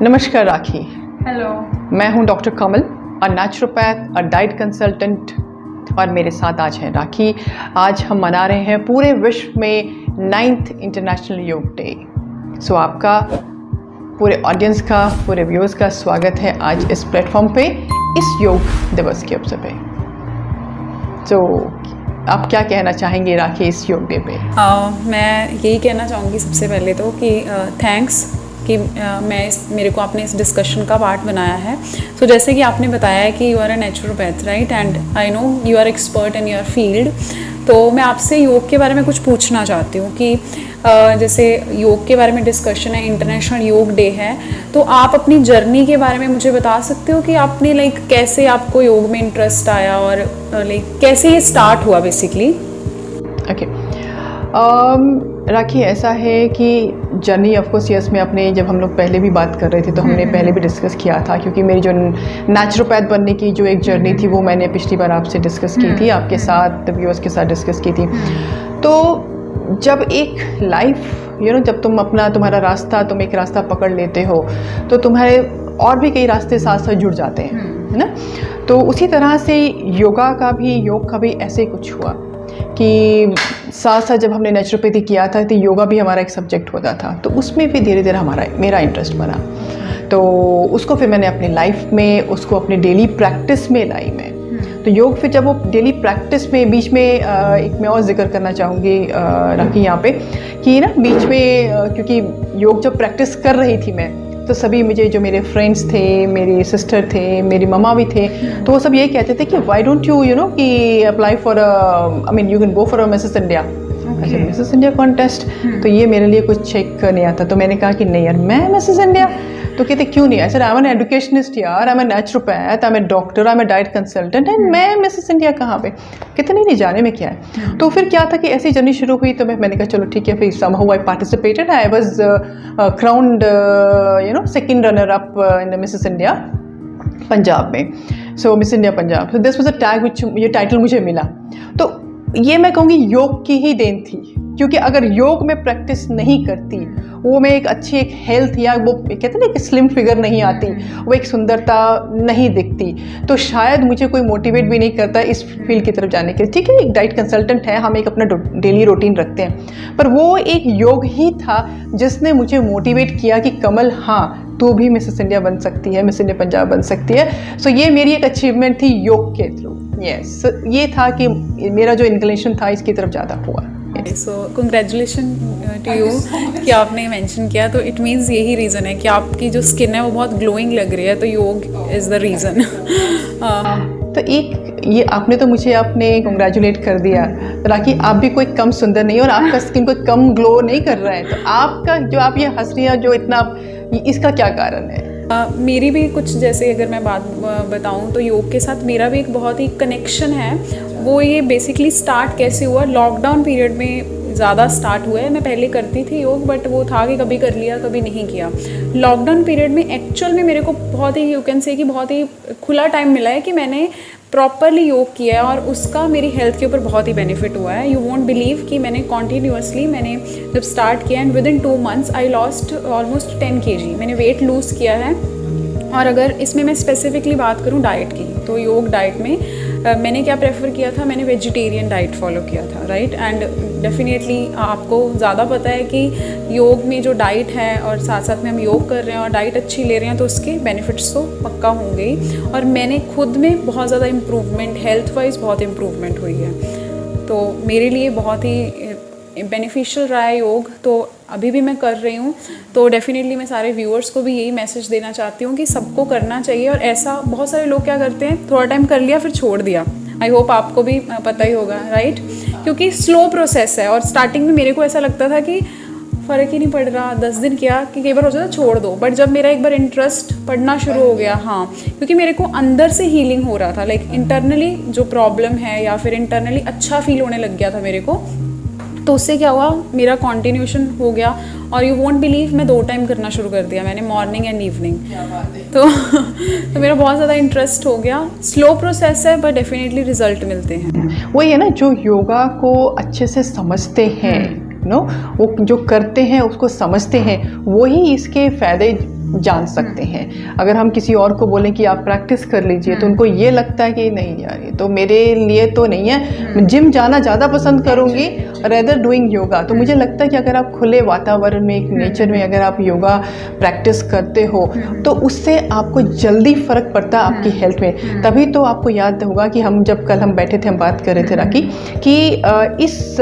नमस्कार राखी। हेलो। मैं हूं doctor Kamal, a naturopath, a diet consultant, और मेरे साथ आज हैं राखी। आज हम मना रहे हैं पूरे विश्व में 9th इंटरनेशनल योग डे। सो आपका, पूरे ऑडियंस का, पूरे व्यूअर्स का स्वागत है आज इस प्लेटफॉर्म पे, इस योग दिवस के अवसर पे। तो आप क्या कहना चाहेंगे राखी इस योग डे पे? मैं यही कहना चाहूँगी सबसे पहले तो कि थैंक्स कि मेरे को आपने इस डिस्कशन का पार्ट बनाया है। सो जैसे कि आपने बताया है कि you are a naturopath, right, and I know you are expert in your field. तो मैं आपसे योग के बारे में कुछ पूछना चाहती हूँ कि जैसे योग के बारे में डिस्कशन है, इंटरनेशनल योग डे है, तो आप अपनी जर्नी के बारे में मुझे बता सकते हो कि आपने कैसे आपको योग में इंटरेस्ट आया और कैसे ये स्टार्ट हुआ बेसिकली? ओके। राखी, ऐसा है कि जर्नी ऑफ कोर्स यस, में अपने जब हम लोग पहले भी बात कर रहे थे तो हमने पहले भी डिस्कस किया था, क्योंकि मेरी जो नेचुरोपैथ बनने की जो एक जर्नी थी वो मैंने पिछली बार आपसे डिस्कस की थी, आपके साथ, व्यूअर्स के साथ डिस्कस की थी। तो जब एक लाइफ जब तुम्हारा रास्ता, तुम एक रास्ता पकड़ लेते हो तो तुम्हारे और भी कई रास्ते साथ साथ जुड़ जाते हैं, है ना। तो उसी तरह से योग का भी ऐसे कुछ हुआ कि साथ साथ जब हमने नेचुरोपैथी किया था तो योगा भी हमारा एक सब्जेक्ट होता था, तो उसमें भी धीरे धीरे मेरा इंटरेस्ट बना। तो उसको फिर मैंने अपनी लाइफ में, उसको अपने डेली प्रैक्टिस में लाई मैं। तो योग फिर जब वो डेली प्रैक्टिस में, बीच में एक मैं और जिक्र करना चाहूँगी राखी यहाँ पे कि ना, बीच में क्योंकि योग जब प्रैक्टिस कर रही थी मैं, तो सभी मुझे, जो मेरे फ्रेंड्स थे, मेरे सिस्टर थे, मेरी मम्मा भी थे, तो वो सब यही कहते थे कि वाई डोंट यू कि apply for you can go for a Mrs India. अच्छा, मिसेस इंडिया कॉन्टेस्ट, तो ये मेरे लिए कुछ चेक नहीं आता। तो मैंने कहा कि नहीं यार, मैं मिसेस इंडिया? तो कहते क्यों नहीं? ऐसा, आई एम एन एजुकेशनिस्ट यार, I am a naturopath, I am a doctor, I am a diet consultant, and मैं मिसेस इंडिया कहाँ पे? कहते नहीं जाने में क्या है। तो फिर क्या था कि ऐसी जर्नी शुरू हुई, तो मैंने कहा चलो ठीक है। फिर somehow I participated, I was crowned second runner up in Mrs India Punjab में। So Miss India Punjab, so this was a tag which, ये टाइटल मुझे मिला। तो ये मैं कहूँगी योग की ही देन थी, क्योंकि अगर योग में प्रैक्टिस नहीं करती, वो में एक अच्छी एक हेल्थ, या वो कहते ना कि स्लिम फिगर नहीं आती, वो एक सुंदरता नहीं दिखती, तो शायद मुझे कोई मोटिवेट भी नहीं करता इस फील्ड की तरफ जाने के लिए। ठीक है, एक डाइट कंसल्टेंट है, हम एक अपना डेली रूटीन रखते हैं, पर वो एक योग ही था जिसने मुझे मोटिवेट किया कि कमल, हाँ तू भी मिसेस इंडिया बन सकती है, मिस इंडिया पंजाब बन सकती है। सो ये मेरी एक अचीवमेंट थी योग के थ्रू। यस, ये था कि मेरा जो इंक्लिनेशन था इसकी तरफ ज़्यादा हुआ। सो कंग्रेचुलेशन टू यू कि आपने मेंशन किया। तो इट मीन्स यही रीज़न है कि आपकी जो स्किन है वो बहुत ग्लोइंग लग रही है, तो योग इज़ द रीज़न। तो एक ये आपने तो मुझे आपने कंग्रेचुलेट कर दिया, ताकि आप भी कोई कम सुंदर नहीं, और आपका स्किन कोई कम ग्लो नहीं कर रहा है। तो आपका जो आप ये हंस रही हैं जो इतना, इसका क्या कारण है? मेरी भी कुछ, जैसे अगर मैं बात बताऊं तो योग के साथ मेरा भी एक बहुत ही कनेक्शन है। वो ये बेसिकली स्टार्ट कैसे हुआ, लॉकडाउन पीरियड में ज़्यादा स्टार्ट हुआ है। मैं पहले करती थी योग, बट वो था कि कभी कर लिया कभी नहीं किया। लॉकडाउन पीरियड में एक्चुअल में मेरे को बहुत ही, यू कैन से कि बहुत ही खुला टाइम मिला है कि मैंने प्रॉपरली योग किया है, और उसका मेरी हेल्थ के ऊपर बहुत ही बेनिफिट हुआ है। यू वोंट बिलीव कि मैंने कॉन्टीन्यूसली, मैंने जब स्टार्ट किया, and with in 2 months I lost almost 10 kg मैंने वेट लूज़ किया है। और अगर इसमें मैं स्पेसिफिकली बात करूं डाइट की, तो योग डाइट में मैंने क्या प्रेफर किया था, मैंने वेजिटेरियन डाइट फॉलो किया था, राइट। एंड डेफिनेटली आपको ज़्यादा पता है कि योग में जो डाइट है, और साथ साथ में हम योग कर रहे हैं और डाइट अच्छी ले रहे हैं, तो उसके बेनिफिट्स तो पक्का होंगे ही। और मैंने खुद में बहुत ज़्यादा इम्प्रूवमेंट, हेल्थ वाइज बहुत इम्प्रूवमेंट हुई है, तो मेरे लिए बहुत ही बेनिफिशियल रहा है योग। तो अभी भी मैं कर रही हूँ, तो डेफिनेटली मैं सारे व्यूअर्स को भी यही मैसेज देना चाहती हूँ कि सबको करना चाहिए। और ऐसा बहुत सारे लोग क्या करते हैं, थोड़ा टाइम कर लिया फिर छोड़ दिया। आई होप आपको भी पता ही होगा, राइट, क्योंकि स्लो प्रोसेस है। और स्टार्टिंग में मेरे को ऐसा लगता था कि फ़र्क ही नहीं पड़ रहा, 10 दिन किया कि कई बार हो जाता छोड़ दो। बट जब मेरा एक बार इंटरेस्ट पढ़ना शुरू हो गया, हाँ, क्योंकि मेरे को अंदर से हीलिंग हो रहा था, इंटरनली जो प्रॉब्लम है या फिर इंटरनली अच्छा फील होने लग गया था मेरे को, तो उससे क्या हुआ, मेरा कॉन्टिन्यूशन हो गया। और यू वोंट बिलीव, मैं 2 टाइम करना शुरू कर दिया मैंने, मॉर्निंग एंड इवनिंग। तो मेरा बहुत ज़्यादा इंटरेस्ट हो गया। स्लो प्रोसेस है, बट डेफिनेटली रिजल्ट मिलते हैं। वही है ना, जो योगा को अच्छे से समझते हैं, वो जो करते हैं उसको समझते हैं, वही इसके फ़ायदे जान सकते हैं। अगर हम किसी और को बोलें कि आप प्रैक्टिस कर लीजिए तो उनको ये लगता है कि नहीं यार ये तो मेरे लिए तो नहीं है, मैं जिम जाना ज़्यादा पसंद करूँगी रेदर डूइंग योगा। तो मुझे लगता है कि अगर आप खुले वातावरण में, एक नेचर में अगर आप योगा प्रैक्टिस करते हो तो उससे आपको जल्दी फ़र्क पड़ता है आपकी हेल्थ में। तभी तो आपको याद होगा कि हम जब कल हम बैठे थे, हम बात कर रहे थे राखी कि इस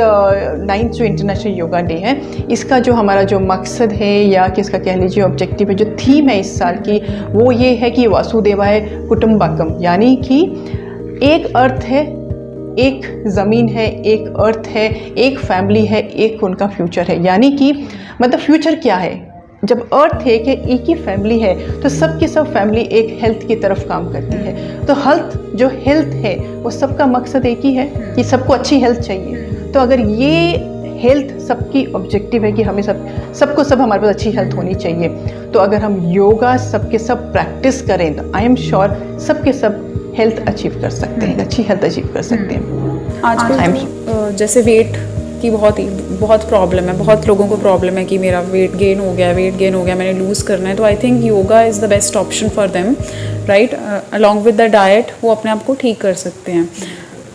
9th जो इंटरनेशनल योगा डे है, इसका जो हमारा जो मकसद है या कि इसका कह लीजिए ऑब्जेक्टिव है, जो थीम है इस साल की, वो ये है कि वासुदेवाय कुटुंबकम, यानी कि एक अर्थ है, एक ज़मीन है, एक अर्थ है, एक फैमिली है, एक उनका फ्यूचर है। यानी कि मतलब फ्यूचर क्या है, जब अर्थ है कि एक ही फैमिली है तो सब की सब फैमिली एक हेल्थ की तरफ काम करती है। तो हेल्थ है वो सबका मकसद एक ही है कि सबको अच्छी हेल्थ चाहिए। तो अगर ये हेल्थ सबकी ऑब्जेक्टिव है कि हमें सबको हमारे पास अच्छी हेल्थ होनी चाहिए, तो अगर हम योगा सबके सब प्रैक्टिस करें तो आई एम श्योर सबके सब हेल्थ अचीव कर सकते हैं, अच्छी हेल्थ अचीव कर सकते हैं। आजकल जैसे वेट की बहुत प्रॉब्लम है, बहुत लोगों को प्रॉब्लम है कि मेरा वेट गेन हो गया, मैंने लूज़ करना है। तो I think yoga is the best option for them, right? Along with the diet वो अपने आप को ठीक कर सकते हैं।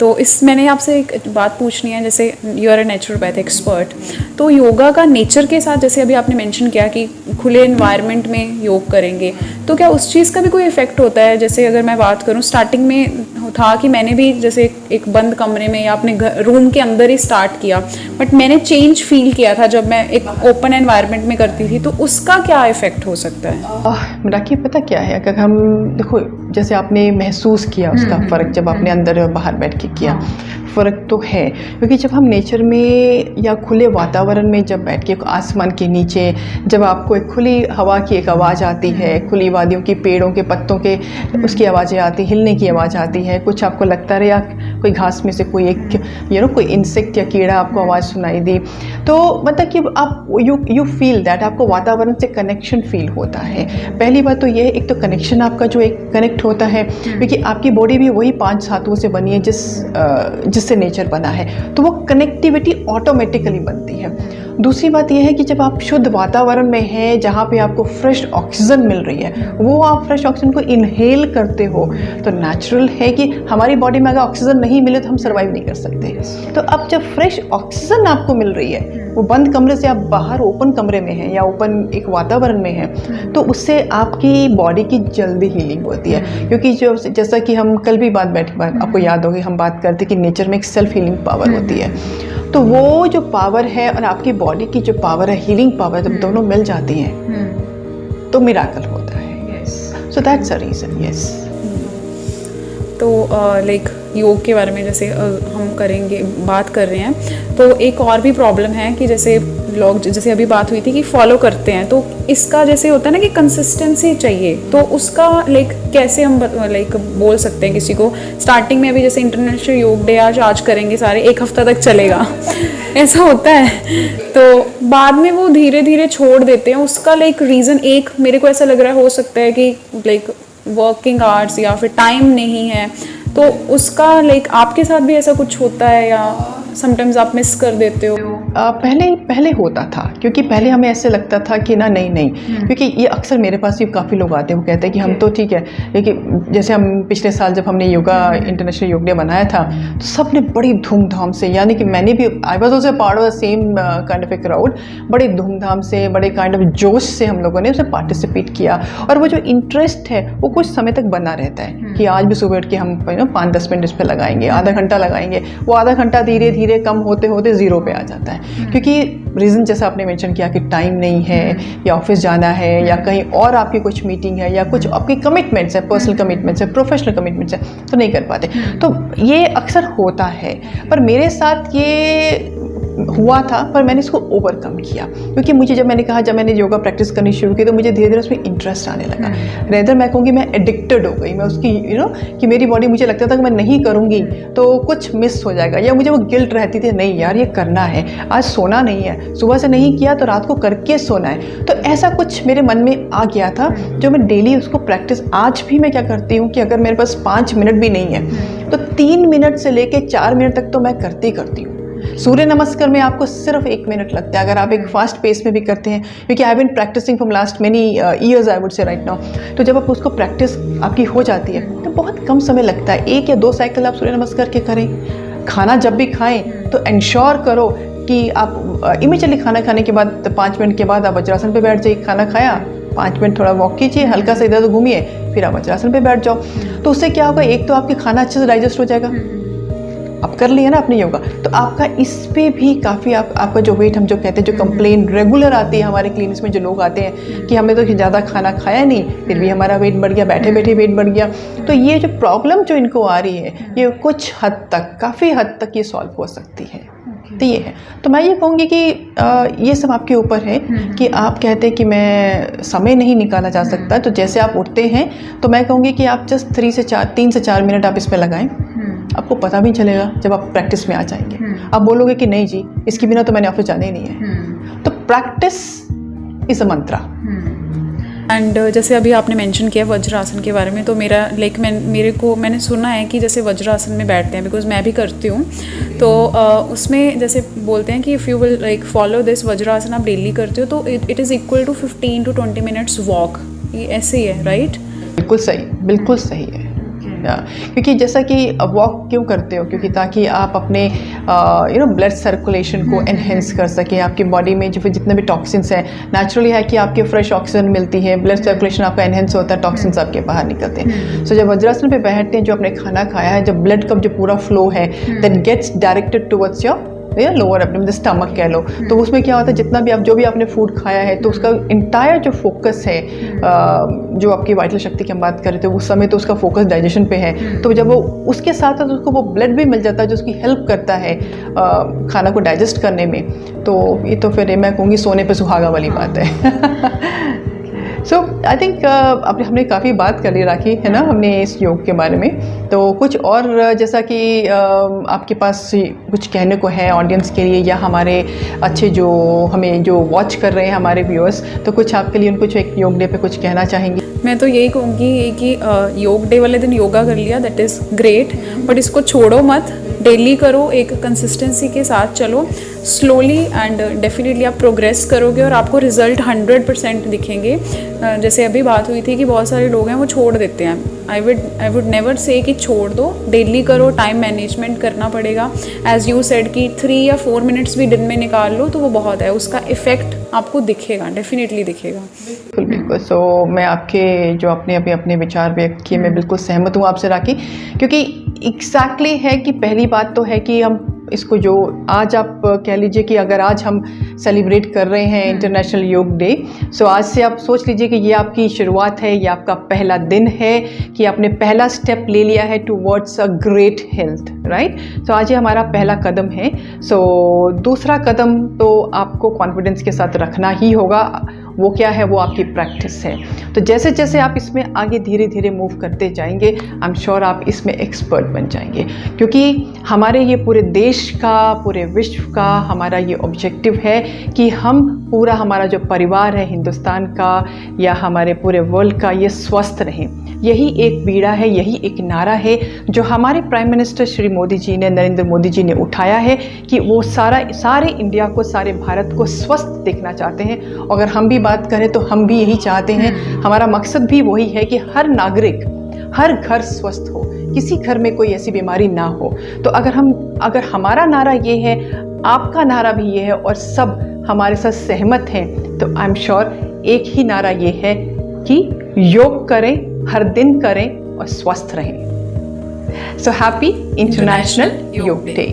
तो मैंने आपसे एक बात पूछनी है, जैसे you are a naturopath expert, तो योगा का नेचर के साथ, जैसे अभी आपने मेंशन किया कि खुले एनवायरनमेंट में योग करेंगे, तो क्या उस चीज़ का भी कोई इफ़ेक्ट होता है? जैसे अगर मैं बात करूं, स्टार्टिंग में था कि मैंने भी जैसे एक बंद कमरे में या अपने रूम के अंदर ही स्टार्ट किया, बट मैंने चेंज फील किया था जब मैं एक ओपन एनवायरनमेंट में करती थी। तो उसका क्या इफ़ेक्ट हो सकता है? राखी पता क्या है, अगर हम देखो जैसे आपने महसूस किया उसका फ़र्क जब आपने अंदर बाहर बैठ के किया, फ़र्क तो है। क्योंकि जब हम नेचर में या खुले वातावरण में जब बैठ के आसमान के नीचे जब आपको एक खुली हवा की एक आवाज़ आती है, खुली वादियों की, पेड़ों के पत्तों के उसकी आवाज़ें आती, हिलने की आवाज़ आती है, कुछ आपको लगता रहे या कोई घास में से कोई एक कोई इंसेक्ट या कीड़ा आपको आवाज़ सुनाई दी, तो मतलब कि आप यू फील दैट, आपको वातावरण से कनेक्शन फील होता है। पहली बात तो ये है, एक तो कनेक्शन आपका जो एक कनेक्ट होता है, क्योंकि आपकी बॉडी भी वही 5 धातुओं से बनी है जिससे नेचर बना है, तो वो कनेक्टिविटी ऑटोमेटिकली बनती है। दूसरी बात यह है कि जब आप शुद्ध वातावरण में हैं, जहाँ पे आपको फ्रेश ऑक्सीजन मिल रही है, वो आप फ्रेश ऑक्सीजन को इनहेल करते हो, तो नेचुरल है कि हमारी बॉडी में अगर ऑक्सीजन नहीं मिले तो हम सर्वाइव नहीं कर सकते। तो अब जब फ्रेश ऑक्सीजन आपको मिल रही है, वो बंद कमरे से आप बाहर ओपन कमरे में हैं या ओपन एक वातावरण में हैं, तो उससे आपकी बॉडी की जल्दी हीलिंग होती है। क्योंकि जैसा कि हम कल भी आपको याद होगी, हम बात करते कि नेचर में एक सेल्फ हीलिंग पावर होती है। तो वो जो पावर है और आपकी बॉडी की जो पावर है, हीलिंग पावर, जब दोनों मिल जाती हैं तो मिराकल होता है। So that's a reason. Yes. तो लाइक योग के बारे में जैसे हम बात कर रहे हैं, तो एक और भी प्रॉब्लम है कि जैसे लोग, जैसे अभी बात हुई थी कि फॉलो करते हैं, तो इसका जैसे होता है ना कि कंसिस्टेंसी चाहिए, तो उसका लाइक कैसे हम बोल सकते हैं किसी को? स्टार्टिंग में अभी जैसे इंटरनेशनल योग डे आज करेंगे सारे, 1 हफ्ता तक चलेगा ऐसा होता है, तो बाद में वो धीरे धीरे छोड़ देते हैं। उसका रीज़न एक मेरे को ऐसा लग रहा है हो सकता है कि वर्किंग आवर्स या फिर टाइम नहीं है, तो उसका आपके साथ भी ऐसा कुछ होता है या समटाइम्स आप मिस कर देते हो? पहले होता था, क्योंकि पहले हमें ऐसे लगता था कि नहीं, क्योंकि ये अक्सर मेरे पास भी काफ़ी लोग आते हैं, वो कहते हैं कि हम तो ठीक है, लेकिन जैसे हम पिछले साल जब हमने योगा इंटरनेशनल योग डे मनाया था, तो सब ने बड़ी धूमधाम से, यानी कि मैंने भी, I was also part of the same kind of a crowd, बड़े धूमधाम से, बड़े काइंड ऑफ जोश से हम लोगों ने उसमें पार्टिसिपेट किया। और वो जो इंटरेस्ट है वो कुछ समय तक बना रहता है कि आज भी सुबह उठ के हम 5-10 मिनट इस पर लगाएंगे, आधा घंटा लगाएंगे। वो आधा घंटा धीरे धीरे कम होते होते 0 पे आ जाता है, क्योंकि रीज़न जैसा आपने मेंशन किया कि टाइम नहीं है, या ऑफिस जाना है, या कहीं और आपकी कुछ मीटिंग है, या कुछ आपकी कमिटमेंट्स है, पर्सनल कमिटमेंट्स है, प्रोफेशनल कमिटमेंट्स है, तो नहीं कर पाते। तो ये अक्सर होता है, पर मेरे साथ ये हुआ था, पर मैंने इसको ओवरकम किया, क्योंकि मुझे जब मैंने योगा प्रैक्टिस करनी शुरू की, तो मुझे धीरे धीरे उसमें इंटरेस्ट आने लगा। रेदर मैं कहूँगी मैं एडिक्टेड हो गई, मैं उसकी कि मेरी बॉडी, मुझे लगता था कि मैं नहीं करूँगी तो कुछ मिस हो जाएगा, या मुझे वो गिल्ट रहती थी, नहीं यार ये करना है, आज सोना नहीं है, सुबह से नहीं किया तो रात को करके सोना है। तो ऐसा कुछ मेरे मन में आ गया था, जो मैं डेली उसको प्रैक्टिस, आज भी मैं क्या करती हूँ कि अगर मेरे पास 5 मिनट भी नहीं है तो 3 मिनट से लेके 4 मिनट तक तो मैं करती हूँ। सूर्य नमस्कार में आपको सिर्फ 1 मिनट लगता है अगर आप एक फास्ट पेस में भी करते हैं, क्योंकि I have been practising from last many years I would say right now. तो जब आप उसको प्रैक्टिस आपकी हो जाती है तो बहुत कम समय लगता है, 1 या 2 साइकिल आप सूर्य नमस्कार के करें। खाना जब भी खाएं तो इंश्योर करो कि आप इमीडिएटली खाना खाने के बाद 5 मिनट के बाद आप वज्रासन पे बैठ जाइए। खाना खाया 5 मिनट थोड़ा वॉक कीजिए, हल्का सा इधर घूमिए, फिर आप वज्रासन पे बैठ जाओ। तो उससे क्या होगा, एक तो आपके खाना अच्छे से डाइजेस्ट हो जाएगा, आप कर लिए ना अपने योगा, तो आपका इस पे भी काफ़ी आपका जो वेट, हम जो कहते हैं, जो कंप्लेन रेगुलर आती है हमारे क्लिनिक्स में, जो लोग आते हैं कि हमें तो ज़्यादा खाना खाया नहीं फिर भी हमारा वेट बढ़ गया, बैठे बैठे वेट बढ़ गया। तो ये जो प्रॉब्लम जो इनको आ रही है ये कुछ हद तक, काफ़ी हद तक ये सॉल्व हो सकती है। तो ये है, तो मैं ये कहूँगी कि ये सब आपके ऊपर है कि आप कहते हैं कि मैं समय नहीं निकाला जा सकता, तो जैसे आप उठते हैं तो मैं कहूँगी कि आप जस्ट 3 से 4 मिनट आप इस पे लगाएं, आपको पता भी चलेगा जब आप प्रैक्टिस में आ जाएंगे। आप बोलोगे कि नहीं जी, इसके बिना तो मैंने ऑफिस जाना ही नहीं है। तो practice is a Mantra. And जैसे अभी आपने मेंशन किया वज्रासन के बारे में, तो मेरा मैंने सुना है कि जैसे वज्रासन में बैठते हैं, बिकॉज मैं भी करती हूँ, तो उसमें जैसे बोलते हैं कि if you will like follow this वज्रासन, आप डेली करते हो तो it is equal to 15 to 20 minutes walk. ये ऐसे ही है, राइट? बिल्कुल सही, बिल्कुल सही है। क्योंकि जैसा कि वॉक क्यों करते हो, क्योंकि ताकि आप अपने ब्लड सर्कुलेशन को एनहेंस कर सकें, आपकी बॉडी में जो जितने भी टॉक्सिन्स हैं, नेचुरली है कि आपके फ्रेश ऑक्सीजन मिलती है, ब्लड सर्कुलेशन आपका एनहेंस होता है, टॉक्सिन्स आपके बाहर निकलते हैं। सो जब वज्रासन पे बैठते हैं, जो आपने खाना खाया है, जब ब्लड का जो पूरा फ्लो है that gets directed towards your lower abdomen, stomach कह लो, तो उसमें क्या होता है, जितना भी आप जो भी आपने फूड खाया है तो उसका इंटायर जो फोकस है, जो आपकी वाइटल शक्ति की हम बात कर रहे थे उस समय, तो उसका फोकस डाइजेशन पे है। तो जब वो उसके साथ साथ उसको वो ब्लड भी मिल जाता है जो उसकी हेल्प करता है खाना को डाइजेस्ट करने में, तो ये तो फिर मैं कहूँगी सोने पे सुहागा वाली बात है। सो आई थिंक हमने काफ़ी बात कर ली राखी, है ना, हमने इस योग के बारे में। तो कुछ और जैसा कि आपके पास कुछ कहने को है ऑडियंस के लिए, या हमारे अच्छे जो हमें जो वॉच कर रहे हैं हमारे व्यूअर्स, तो कुछ आपके लिए उनको कुछ एक योग डे पे कुछ कहना चाहेंगे? मैं तो यही कहूँगी कि योग डे वाले दिन योगा कर लिया, दैट इज़ ग्रेट, बट इसको छोड़ो मत, डेली करो, एक कंसिस्टेंसी के साथ चलो, स्लोली एंड डेफिनेटली आप प्रोग्रेस करोगे और आपको रिजल्ट 100% दिखेंगे। जैसे अभी बात हुई थी कि बहुत सारे लोग हैं वो छोड़ देते हैं, आई वुड नेवर से कि छोड़ दो, डेली करो, टाइम मैनेजमेंट करना पड़ेगा। एज यू सेड कि 3 या 4 मिनट्स भी दिन में निकाल लो तो वो बहुत है, उसका इफेक्ट आपको दिखेगा, डेफिनेटली दिखेगा। बिल्कुल बिल्कुल। सो मैं आपके जो आपने अभी अपने विचार व्यक्त किए, मैं बिल्कुल सहमत हूँ आपसे राखी, क्योंकि एग्जैक्टली है कि पहली बात तो है कि हम इसको जो आज आप कह लीजिए कि अगर आज हम सेलिब्रेट कर रहे हैं इंटरनेशनल योग डे, सो आज से आप सोच लीजिए कि ये आपकी शुरुआत है, ये आपका पहला दिन है कि आपने पहला स्टेप ले लिया है towards a great health, right. So आज ये हमारा पहला कदम है। सो दूसरा कदम तो आपको कॉन्फिडेंस के साथ रखना ही होगा, वो क्या है, वो आपकी प्रैक्टिस है। तो जैसे जैसे आप इसमें आगे धीरे धीरे मूव करते जाएंगे, आई एम श्योर आप इसमें एक्सपर्ट बन जाएंगे, क्योंकि हमारे ये पूरे देश का, पूरे विश्व का हमारा ये ऑब्जेक्टिव है कि हम पूरा हमारा जो परिवार है हिंदुस्तान का या हमारे पूरे वर्ल्ड का, ये स्वस्थ रहें। यही एक बीड़ा है, यही एक नारा है जो हमारे प्राइम मिनिस्टर श्री मोदी जी ने, नरेंद्र मोदी जी ने उठाया है कि वो सारे इंडिया को, सारे भारत को स्वस्थ देखना चाहते हैं। अगर हम भी बात करें तो हम भी यही चाहते हैं, हमारा मकसद भी वही है कि हर नागरिक, हर घर स्वस्थ हो, किसी घर में कोई ऐसी बीमारी ना हो। तो अगर हमारा नारा ये है, आपका नारा भी ये है और सब हमारे साथ सहमत हैं, तो आई एम श्योर एक ही नारा ये है कि योग करें, हर दिन करें और स्वस्थ रहें। सो हैप्पी इंटरनेशनल योग डे।